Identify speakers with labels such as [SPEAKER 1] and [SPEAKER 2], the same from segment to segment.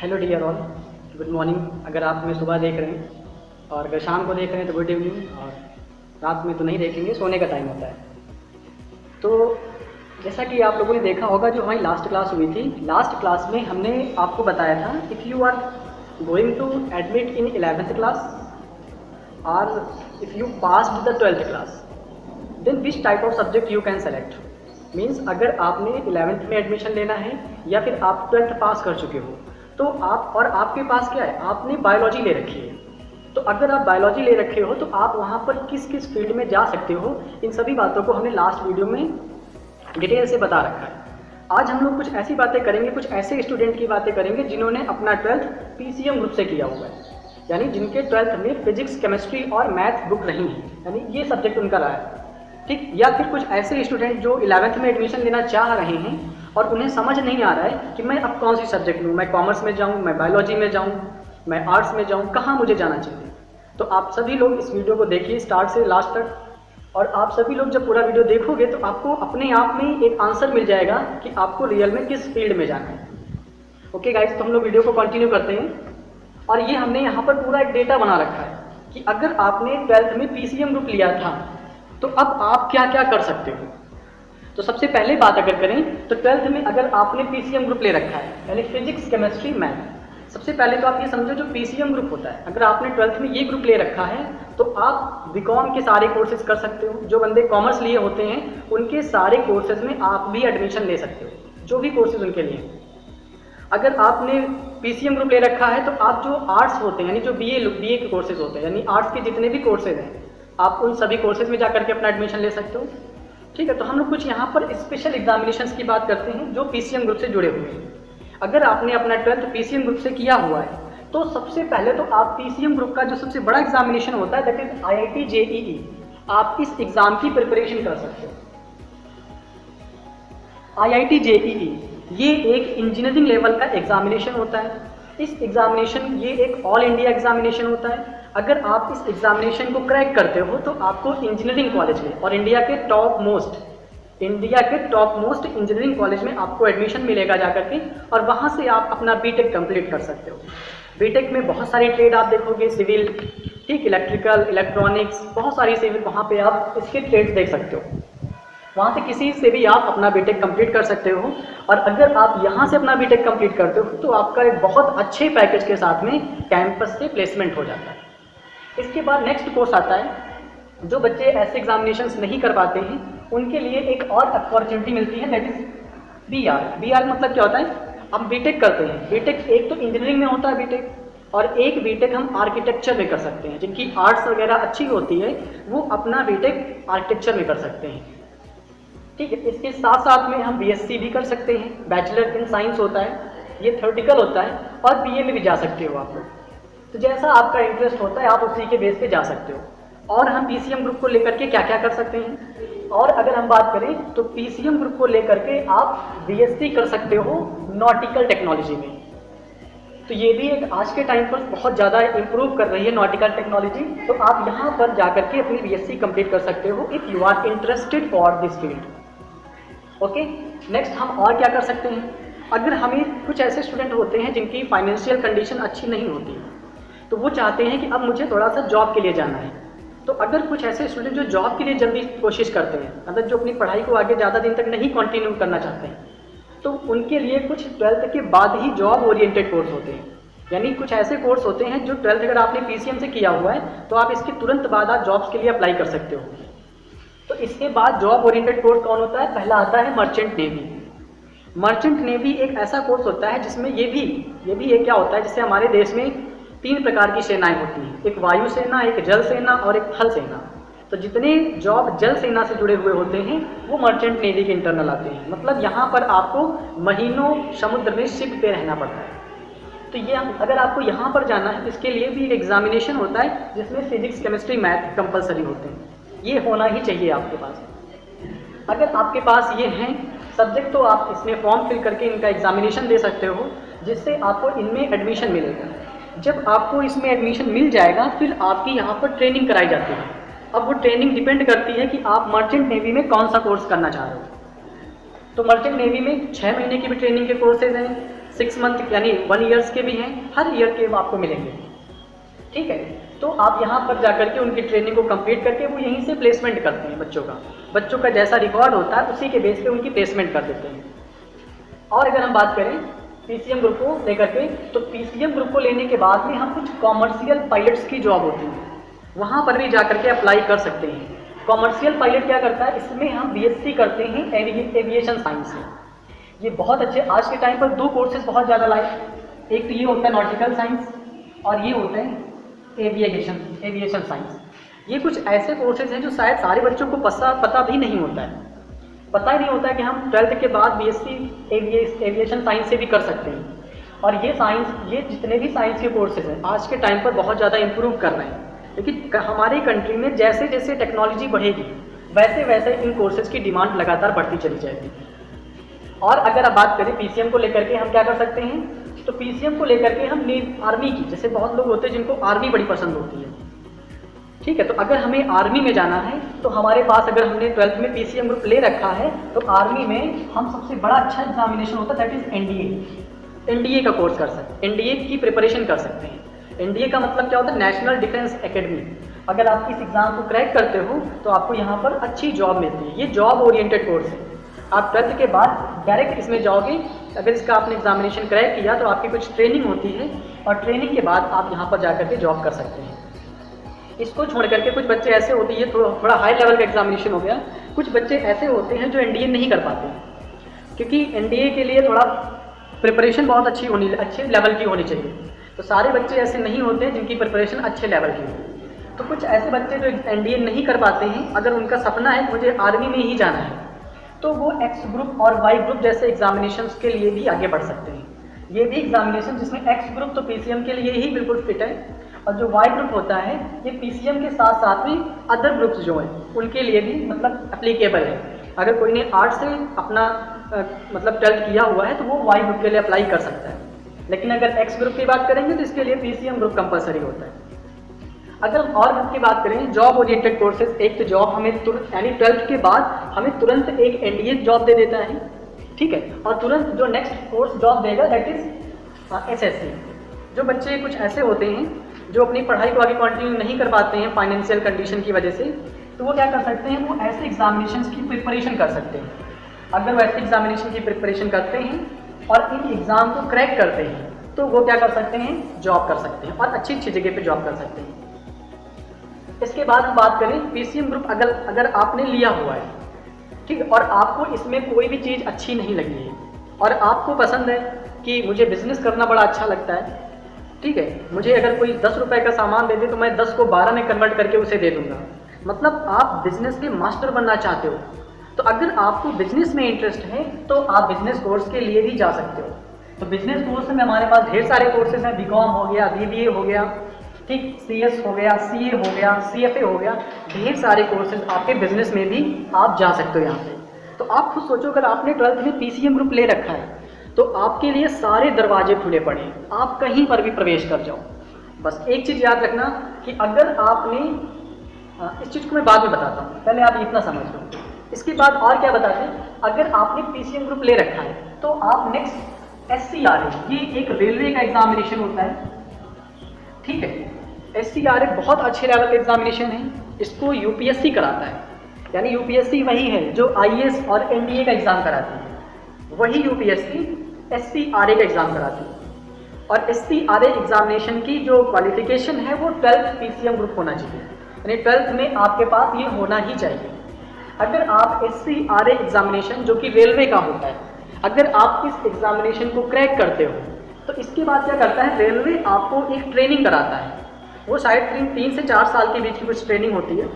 [SPEAKER 1] Hello dear all, good morning अगर आप हमें सुबह देख रहे हैं, और अगर शाम को देख रहे हैं तो गुड इवनिंग, और रात में तो नहीं देखेंगे, सोने का टाइम होता है। तो जैसा कि आप लोगों ने देखा होगा, जो हमारी लास्ट क्लास हुई थी, लास्ट क्लास में हमने आपको बताया था if you are going to admit in 11th class और if you passed the 12th class then which type of subject you can select. Means अगर आपने 11th में एडमिशन लेना है या फिर आप 12th पास कर चुके हो तो आप, और आपके पास क्या है, आपने बायोलॉजी ले रखी है, तो अगर आप बायोलॉजी ले रखे हो तो आप वहाँ पर किस किस फील्ड में जा सकते हो, इन सभी बातों को हमने लास्ट वीडियो में डिटेल से बता रखा है। आज हम लोग कुछ ऐसी बातें करेंगे, कुछ ऐसे स्टूडेंट की बातें करेंगे जिन्होंने अपना 12th PCM ग्रुप से किया हुआ है, यानी जिनके 12th में फिजिक्स, केमिस्ट्री और मैथ बुक नहीं है, यानी ये सब्जेक्ट उनका रहा है, ठीक। या फिर कुछ ऐसे स्टूडेंट जो 11th में एडमिशन लेना चाह रहे हैं और उन्हें समझ नहीं आ रहा है कि मैं अब कौन सी सब्जेक्ट लूँ, मैं कॉमर्स में जाऊँ, मैं बायोलॉजी में जाऊँ, मैं आर्ट्स में जाऊँ, कहाँ मुझे जाना चाहिए। तो आप सभी लोग इस वीडियो को देखिए स्टार्ट से लास्ट तक, और आप सभी लोग जब पूरा वीडियो देखोगे तो आपको अपने आप में एक आंसर मिल जाएगा कि आपको रियल में किस फील्ड में जाना है। ओके गाइज, तो हम लोग वीडियो को कंटिन्यू करते हैं। और ये हमने यहाँ पर पूरा एक डेटा बना रखा है कि अगर आपने 12th में PCM ग्रुप लिया था तो अब आप क्या क्या कर सकते हो। तो सबसे पहले बात अगर करें तो 12th में अगर आपने PCM ग्रुप ले रखा है, यानी फिजिक्स, केमिस्ट्री, मैथ, सबसे पहले तो आप ये समझो जो PCM ग्रुप होता है, अगर आपने 12th में ये ग्रुप ले रखा है तो आप बीकॉम के सारे कोर्सेज कर सकते हो। जो बंदे कॉमर्स लिए होते हैं उनके सारे कोर्सेज में आप भी एडमिशन ले सकते हो, जो भी कोर्सेज उनके लिए। अगर आपने PCM ग्रुप ले रखा है तो आप जो आर्ट्स होते हैं, यानी जो BA के कोर्सेज होते हैं, यानी आर्ट्स के जितने भी कोर्सेज हैं, आप उन सभी कोर्सेज में जाकर के अपना एडमिशन ले सकते हो, ठीक है। तो हम लोग कुछ यहाँ पर स्पेशल एग्जामिनेशंस की बात करते हैं जो PCM ग्रुप से जुड़े हुए हैं। अगर आपने अपना 12th PCM ग्रुप से किया हुआ है तो सबसे पहले तो आप PCM ग्रुप का जो सबसे बड़ा एग्जामिनेशन होता है दैट इज IIT JEE, आप इस एग्जाम की प्रिपरेशन कर सकते हो। IIT JEE ये एक इंजीनियरिंग लेवल का एग्जामिनेशन होता है। इस एग्जामिनेशन, ये एक ऑल इंडिया एग्जामिनेशन होता है। अगर आप इस एग्जामिनेशन को क्रैक करते हो तो आपको इंजीनियरिंग कॉलेज में और इंडिया के टॉप मोस्ट इंजीनियरिंग कॉलेज में आपको एडमिशन मिलेगा जाकर के, और वहाँ से आप अपना बीटेक कंप्लीट कर सकते हो। बीटेक में बहुत सारी ट्रेड आप देखोगे, सिविल, ठीक, इलेक्ट्रिकल, इलेक्ट्रॉनिक्स, बहुत सारी सिविल, वहाँ पे आप इसके ट्रेड्स देख सकते हो। वहाँ से किसी से भी आप अपना बीटेक कंप्लीट कर सकते हो, और अगर आप यहाँ से अपना बीटेक कंप्लीट करते हो तो आपका एक बहुत अच्छे पैकेज के साथ में कैंपस से प्लेसमेंट हो जाता है। इसके बाद नेक्स्ट कोर्स आता है, जो बच्चे ऐसे एग्जामिनेशंस नहीं कर पाते हैं उनके लिए एक और अपॉर्चुनिटी मिलती है, दैट इज BR मतलब क्या होता है, हम बीटेक करते हैं। बीटेक एक तो इंजीनियरिंग में होता है बीटेक, और एक बीटेक हम आर्किटेक्चर में कर सकते हैं। जिनकी आर्ट्स वगैरह अच्छी होती है वो अपना बीटेक आर्किटेक्चर में कर सकते हैं, ठीक है। इसके साथ साथ में हम BSc भी कर सकते हैं, बैचलर इन साइंस होता है, ये थ्योरेटिकल होता है, और BA में भी जा सकते हो आप लोग। तो जैसा आपका इंटरेस्ट होता है आप उसी के बेस पे जा सकते हो। और हम PCM ग्रुप को लेकर के क्या क्या कर सकते हैं, और अगर हम बात करें तो PCM ग्रुप को लेकर के आप BSc कर सकते हो नॉटिकल टेक्नोलॉजी में। तो ये भी एक आज के टाइम पर बहुत ज़्यादा इम्प्रूव कर रही है नॉटिकल टेक्नोलॉजी, तो आप यहाँ पर जाकर के अपनी BSc कंप्लीट कर सकते हो if you are interested for this field. Okay, next हम और क्या कर सकते हैं। अगर हमें कुछ ऐसे स्टूडेंट होते हैं जिनकी फाइनेंशियल कंडीशन अच्छी नहीं होती, तो वो चाहते हैं कि अब मुझे थोड़ा सा जॉब के लिए जाना है। तो अगर कुछ ऐसे स्टूडेंट जो जॉब के लिए जल्दी कोशिश करते हैं, मतलब जो अपनी पढ़ाई को आगे ज़्यादा दिन तक नहीं कंटिन्यू करना चाहते हैं, तो उनके लिए कुछ 12th के बाद ही जॉब ओरिएंटेड कोर्स होते हैं। यानी कुछ ऐसे कोर्स होते हैं जो 12th अगर आपने PCM से किया हुआ है तो आप इसके तुरंत बाद आप जॉब्स के लिए अप्लाई कर सकते हो। तो इसके बाद जॉब ओरिएंटेड कोर्स कौन होता है, पहला आता है मर्चेंट नेवी। मर्चेंट नेवी एक ऐसा कोर्स होता है जिसमें ये भी एक क्या होता है, जिससे हमारे देश में 3 प्रकार की सेनाएं होती हैं, एक वायु सेना, एक जल सेना और एक थल सेना। तो जितने जॉब जल सेना से जुड़े हुए होते हैं वो मर्चेंट नेवी के इंटरनल आते हैं। मतलब यहाँ पर आपको महीनों समुद्र में शिप पे रहना पड़ता है। तो ये अगर आपको यहाँ पर जाना है तो इसके लिए भी एक एग्जामिनेशन होता है जिसमें फिजिक्स, केमिस्ट्री, मैथ कंपलसरी होते हैं। ये होना ही चाहिए आपके पास। अगर आपके पास ये हैं सब्जेक्ट तो आप इसमें फॉर्म फिल करके इनका एग्जामिनेशन दे सकते हो, जिससे आपको इनमें एडमिशन मिलेगा। जब आपको इसमें एडमिशन मिल जाएगा फिर आपकी यहाँ पर ट्रेनिंग कराई जाती है। अब वो ट्रेनिंग डिपेंड करती है कि आप मर्चेंट नेवी में कौन सा कोर्स करना चाह रहे हो। तो मर्चेंट नेवी में 6 महीने की भी ट्रेनिंग के कोर्सेज हैं, 6 मंथ यानी 1 ईयर्स के भी हैं, हर ईयर के आपको मिलेंगे। ठीक है, तो आप यहाँ पर जाकर के उनकी ट्रेनिंग को कंप्लीट करके वो यहीं से प्लेसमेंट करते हैं बच्चों का जैसा रिकॉर्ड होता है उसी के बेस पे उनकी प्लेसमेंट कर देते हैं। और अगर हम बात करें पीसीएम ग्रुप को लेकर के, तो पीसीएम ग्रुप को लेने के बाद में हम कुछ कॉमर्शियल पायलट्स की जॉब होती है, वहाँ पर भी जाकर के अप्लाई कर सकते हैं। कॉमर्शियल पायलट क्या करता है, इसमें हम बीएससी करते हैं एविएशन साइंस से। ये बहुत अच्छे, आज के टाइम पर 2 कोर्सेज बहुत ज़्यादा लाइक, एक तो ये होता है नॉटिकल साइंस और ये होता है एविएशन साइंस। ये कुछ ऐसे कोर्सेज हैं जो शायद सारे बच्चों को पता भी नहीं होता है, पता ही नहीं होता है कि हम 12th के बाद बीएससी एविएशन साइंस से भी कर सकते हैं। और ये जितने भी साइंस के कोर्सेज हैं आज के टाइम पर बहुत ज़्यादा इंप्रूव कर रहे हैं, लेकिन हमारी कंट्री में जैसे जैसे टेक्नोलॉजी बढ़ेगी वैसे वैसे इन कोर्सेज की डिमांड लगातार बढ़ती चली जाएगी। और अगर आप बात करें पीसीएम को लेकर के हम क्या कर सकते हैं, तो पीसीएम को लेकर के हम आर्मी की, जैसे बहुत लोग होते हैं जिनको आर्मी बड़ी पसंद होती है, ठीक है, तो अगर हमें आर्मी में जाना है तो हमारे पास अगर हमने 12th में पीसीएम ग्रुप ले रखा है तो आर्मी में हम सबसे बड़ा अच्छा एग्जामिनेशन होता है दैट इज एनडीए का कोर्स कर सकते हैं, एनडीए की प्रिपरेशन कर सकते हैं। एनडीए का मतलब क्या होता है, नेशनल डिफेंस एकेडमी। अगर आप इस एग्ज़ाम को क्रैक करते हो तो आपको यहाँ पर अच्छी जॉब मिलती है। ये जॉब ओरिएंटेड कोर्स है, आप 12th के बाद डायरेक्ट इसमें जाओगे। अगर इसका आपने एग्जामिनेशन क्रैक किया तो आपकी कुछ ट्रेनिंग होती है और ट्रेनिंग के बाद आप यहाँ पर जाकर के जॉब कर सकते हैं। इसको छोड़ करके कुछ बच्चे ऐसे होते हैं, थोड़ा हाई लेवल का एग्जामिनेशन हो गया, कुछ बच्चे ऐसे होते हैं जो एनडीए नहीं कर पाते, क्योंकि एनडीए के लिए थोड़ा प्रिपरेशन बहुत अच्छे लेवल की होनी चाहिए। तो सारे बच्चे ऐसे नहीं होते हैं जिनकी प्रिपरेशन अच्छे लेवल की हो। तो कुछ ऐसे बच्चे जो एनडीए नहीं कर पाते हैं, अगर उनका सपना है मुझे आर्मी में ही जाना है, तो वो एक्स ग्रुप और वाई ग्रुप जैसे एग्जामिनेशंस के लिए भी आगे बढ़ सकते हैं। ये भी एग्जामिनेशन जिसमें एक्स ग्रुप तो पीसीएम के लिए ही बिल्कुल फिट है, और जो वाई ग्रुप होता है ये पीसीएम के साथ साथ में अदर ग्रुप्स जो हैं उनके लिए भी मतलब एप्लीकेबल है। अगर कोई ने आर्ट से अपना मतलब 12th किया हुआ है तो वो वाई ग्रुप के लिए अप्लाई कर सकता है, लेकिन अगर एक्स ग्रुप की बात करेंगे तो इसके लिए पीसीएम ग्रुप कंपलसरी होता है। अगर हम और ग्रुप की बात करें, जॉब ओरिएंटेड कोर्सेज, एक तो जॉब हमें यानी 12th के बाद हमें तुरंत एक एनडीए जॉब दे देता है, ठीक है, और तुरंत जो नेक्स्ट कोर्स जॉब देगा दैट इज एसएससी। जो बच्चे कुछ ऐसे होते हैं जो अपनी पढ़ाई को आगे कंटिन्यू नहीं कर पाते हैं फाइनेंशियल कंडीशन की वजह से, तो वो क्या कर सकते हैं, वो ऐसे एग्जामिनेशंस की प्रिपरेशन कर सकते हैं। अगर वो ऐसे एग्जामिनेशन की प्रिपरेशन करते हैं और इन एग्ज़ाम को क्रैक करते हैं तो वो क्या कर सकते हैं, जॉब कर सकते हैं और अच्छी जगह पे जॉब कर सकते हैं। इसके बाद हम बात करें पीसीएम ग्रुप अगर आपने लिया हुआ है, ठीक है, और आपको इसमें कोई भी चीज़ अच्छी नहीं लगी है और आपको पसंद है कि मुझे बिजनेस करना बड़ा अच्छा लगता है, ठीक है, मुझे अगर कोई 10 रुपए का सामान दे दे तो मैं 10 को 12 में कन्वर्ट करके उसे दे दूंगा, मतलब आप बिजनेस के मास्टर बनना चाहते हो, तो अगर आपको बिजनेस में इंटरेस्ट है तो आप बिजनेस कोर्स के लिए भी जा सकते हो। तो बिजनेस कोर्स में हमारे पास ढेर सारे कोर्सेज हैं, बीकॉम हो गया, बीबीए हो गया, ठीक, सीएस हो गया, सीए हो गया, सीएफए हो गया, ढेर सारे कोर्सेज आपके बिजनेस में भी आप जा सकते हो यहाँ पे। तो आप खुद सोचो, अगर आपने 12th में पीसीएम ग्रुप ले रखा है तो आपके लिए सारे दरवाजे खुले पड़े हैं, आप कहीं पर भी प्रवेश कर जाओ। बस एक चीज़ याद रखना कि अगर आपने इस चीज़ को मैं बाद में बताता हूँ, पहले आप इतना समझ लो। इसके बाद और क्या बताते हैं, अगर आपने पीसीएम ग्रुप ले रखा है तो आप नेक्स्ट एससीआरए, ये एक रेलवे का एग्जामिनेशन होता है, ठीक है, एससीआरए बहुत अच्छे लेवल का एग्जामिनेशन है, इसको यूपीएससी कराता है, यानी यूपीएससी वही है जो आईएएस और एनडीए का एग्जाम कराती है, वही यूपीएससी एससीआरए का एग्जाम कराती है। और एससीआरए एग्जामिनेशन की जो क्वालिफिकेशन है वो 12th पीसीएम ग्रुप होना चाहिए, यानी 12th में आपके पास ये होना ही चाहिए। अगर आप एससीआरए एग्जामिनेशन जो कि रेलवे का होता है, अगर आप इस एग्जामिनेशन को क्रैक करते हो तो इसके बाद क्या करता है, रेलवे आपको एक ट्रेनिंग कराता है, वो शायद 3 से 4 साल के बीच की कुछ ट्रेनिंग होती है।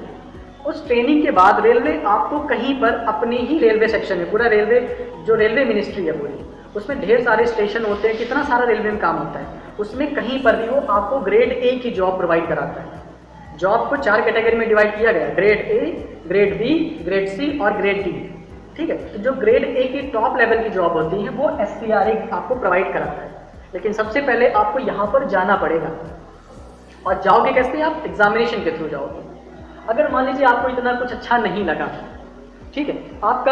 [SPEAKER 1] उस ट्रेनिंग के बाद रेलवे आपको कहीं पर अपने ही रेलवे सेक्शन में, पूरा रेलवे जो रेलवे मिनिस्ट्री है पूरी, उसमें ढेर सारे स्टेशन होते हैं, कितना सारा रेलवे में काम होता है, उसमें कहीं पर भी वो आपको ग्रेड ए की जॉब प्रोवाइड कराता है। जॉब को 4 कैटेगरी में डिवाइड किया गया, grade A, grade B, grade C और ग्रेड डी, ठीक है। तो जो ग्रेड ए की टॉप लेवल की जॉब होती है वो एससीआरए आपको प्रोवाइड कराता है, लेकिन सबसे पहले आपको यहाँ पर जाना पड़ेगा। और जाओगे कैसे, आप एग्जामिनेशन के थ्रू जाओगे। अगर मान लीजिए आपको इतना कुछ अच्छा नहीं लगा, ठीक है, आप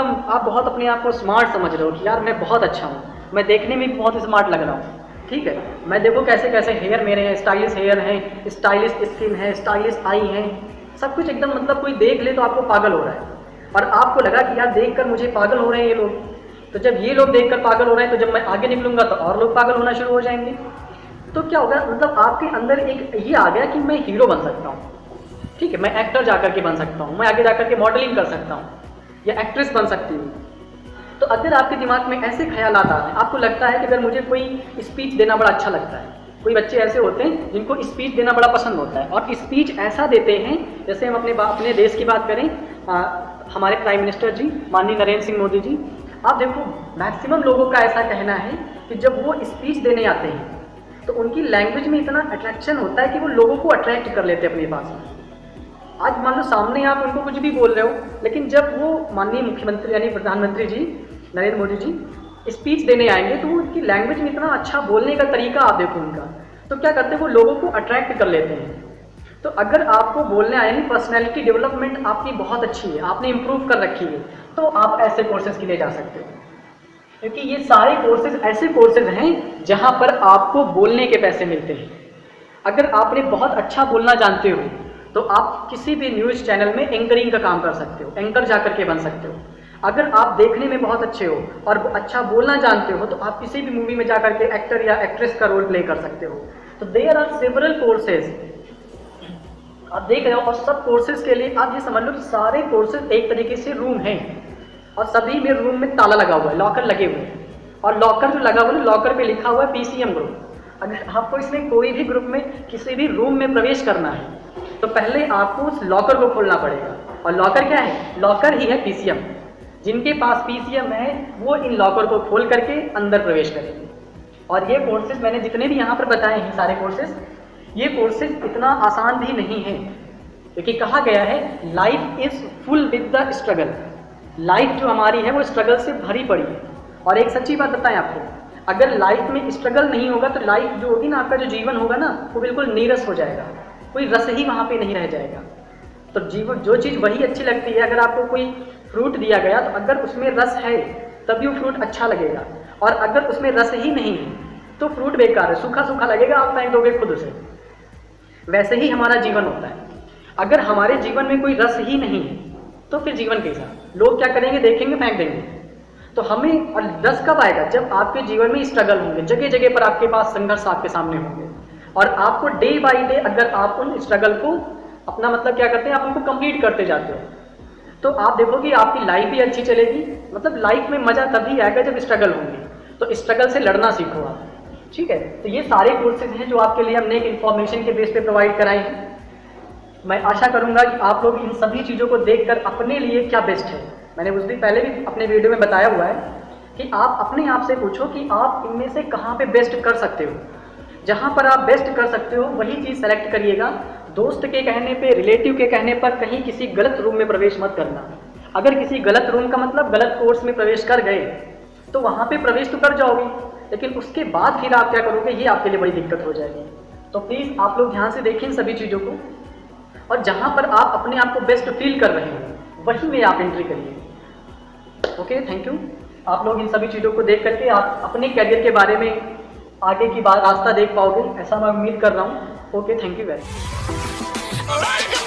[SPEAKER 1] बहुत अपने आप को स्मार्ट समझ रहे हो कि यार मैं बहुत अच्छा हूँ, मैं देखने में भी बहुत स्मार्ट लग रहा हूँ, ठीक है। मैं देखो कैसे कैसे हेयर मेरे हैं, स्टाइलिश हेयर हैं, स्टाइलिश स्किन है, स्टाइलिश आई है, सब कुछ एकदम मतलब कोई देख ले तो आपको पागल हो रहा है। और आपको लगा कि यार देखकर मुझे पागल हो रहे हैं ये लोग, तो जब ये लोग देखकर पागल हो रहे हैं तो जब मैं आगे निकलूंगा तो और लोग पागल होना शुरू हो जाएंगे। तो क्या होगा, मतलब आपके अंदर एक ये आ गया कि मैं हीरो बन सकता हूँ, ठीक है, मैं एक्टर जाकर के बन सकता हूँ, मैं आगे जाकर के मॉडलिंग कर सकता हूँ या एक्ट्रेस बन सकती हूँ। तो अगर आपके दिमाग में ऐसे ख्यालात आ रहे हैं, आपको लगता है कि अगर मुझे कोई स्पीच देना बड़ा अच्छा लगता है, कोई बच्चे ऐसे होते हैं जिनको स्पीच देना बड़ा पसंद होता है और स्पीच ऐसा देते हैं, जैसे हम अपने देश की बात करें, हमारे प्राइम मिनिस्टर जी माननीय नरेंद्र सिंह मोदी जी, आप देखो मैक्सिमम लोगों का ऐसा कहना है कि जब वो स्पीच देने आते हैं तो उनकी लैंग्वेज में इतना अट्रैक्शन होता है कि वो लोगों को अट्रैक्ट कर लेते हैं अपने पास में। आज मान लो सामने आप उनको कुछ भी बोल रहे हो, लेकिन जब वो माननीय मुख्यमंत्री यानी प्रधानमंत्री जी नरेंद्र मोदी जी स्पीच देने आएंगे तो वो उनकी लैंग्वेज में इतना अच्छा बोलने का तरीका आप देखो उनका, तो क्या करते हैं वो लोगों को अट्रैक्ट कर लेते हैं। तो अगर आपको बोलने आए नहीं, पर्सनैलिटी डेवलपमेंट आपकी बहुत अच्छी है, आपने इम्प्रूव कर रखी है, तो आप ऐसे कोर्सेज के लिए जा सकते हो, क्योंकि ये सारे कोर्सेज ऐसे कोर्सेज हैं जहाँ पर आपको बोलने के पैसे मिलते हैं। अगर आपने बहुत अच्छा बोलना जानते हो तो आप किसी भी न्यूज़ चैनल में एंकरिंग का काम कर सकते हो, एंकर जाकर के बन सकते हो। अगर आप देखने में बहुत अच्छे हो और अच्छा बोलना जानते हो तो आप किसी भी मूवी में जाकर के एक्टर या एक्ट्रेस का रोल प्ले कर सकते हो। तो देयर आर सेवरल कोर्सेज, आप देख रहे हो, और सब कोर्सेज के लिए आप ये समझ लो कि सारे कोर्सेज एक तरीके से रूम हैं और सभी में रूम में ताला लगा हुआ है, लॉकर लगे हुए हैं, और लॉकर जो लगा हुआ है लॉकर पे लिखा हुआ है PCM ग्रुप। अगर आपको इसमें कोई भी ग्रुप में किसी भी रूम में प्रवेश करना है तो पहले आपको उस लॉकर को खोलना पड़ेगा, और लॉकर क्या है, लॉकर ही है PCM। जिनके पास PCM है वो इन लॉकर को खोल करके अंदर प्रवेश करेंगे। और ये कोर्सेज मैंने जितने भी यहाँ पर बताए हैं सारे कोर्सेज, ये कोर्सेज इतना आसान भी नहीं है, क्योंकि कहा गया है life is full with the struggle. Life जो हमारी है वो स्ट्रगल से भरी पड़ी है। और एक सच्ची बात बताएं आपको, अगर लाइफ में स्ट्रगल नहीं होगा तो लाइफ जो होगी ना, आपका जो जीवन होगा ना, वो बिल्कुल नीरस हो जाएगा, कोई रस ही वहाँ पे नहीं रह जाएगा। तो जीवन जो चीज़ वही अच्छी लगती है, अगर आपको कोई फ्रूट दिया गया तो अगर उसमें रस है तभी वो फ्रूट अच्छा लगेगा, और अगर उसमें रस ही नहीं है तो फ्रूट बेकार है, सूखा सूखा लगेगा, आप फेंक दोगे खुद उसे। वैसे ही हमारा जीवन होता है, अगर हमारे जीवन में कोई रस ही नहीं है तो फिर जीवन कैसा, लोग क्या करेंगे, देखेंगे, फेंक देंगे। तो हमें, और रस कब आएगा, जब आपके जीवन में स्ट्रगल होंगे, जगह जगह पर आपके पास संघर्ष आपके सामने होंगे, और आपको डे बाय डे अगर आप उन स्ट्रगल को अपना मतलब क्या करते हैं, आप उनको कंप्लीट करते जाते हो, तो आप देखोगे आपकी लाइफ भी अच्छी चलेगी। मतलब लाइफ में मजा तभी आएगा जब स्ट्रगल होंगे, तो स्ट्रगल से लड़ना सीखो आप, ठीक है। तो ये सारे कोर्सेज हैं जो आपके लिए हमने एक इन्फॉर्मेशन के बेस पे प्रोवाइड कराए हैं। मैं आशा करूंगा कि आप लोग इन सभी चीज़ों को देखकर अपने लिए क्या बेस्ट है, मैंने उस दिन पहले भी अपने वीडियो में बताया हुआ है कि आप अपने आप से पूछो कि आप इनमें से कहाँ पे बेस्ट कर सकते हो। जहाँ पर आप बेस्ट कर सकते हो वही चीज़ सेलेक्ट करिएगा। दोस्त के कहने पे, रिलेटिव के कहने पर कहीं किसी गलत रूम में प्रवेश मत करना। अगर किसी गलत रूम का मतलब गलत कोर्स में प्रवेश कर गए तो वहाँ पे प्रवेश तो कर जाओगे, लेकिन उसके बाद फिर आप क्या करोगे, ये आपके लिए बड़ी दिक्कत हो जाएगी। तो प्लीज़ आप लोग ध्यान से देखें सभी चीज़ों को, और जहाँ पर आप अपने आप को बेस्ट फील कर रहे हो वहीं में आप एंट्री करिए। Okay, thank you. आप लोग इन सभी चीज़ों को देख करके आप अपने कैरियर के बारे में आगे की बात रास्ता देख पाओगे, ऐसा मैं उम्मीद कर रहा हूँ। Okay, thank you very much.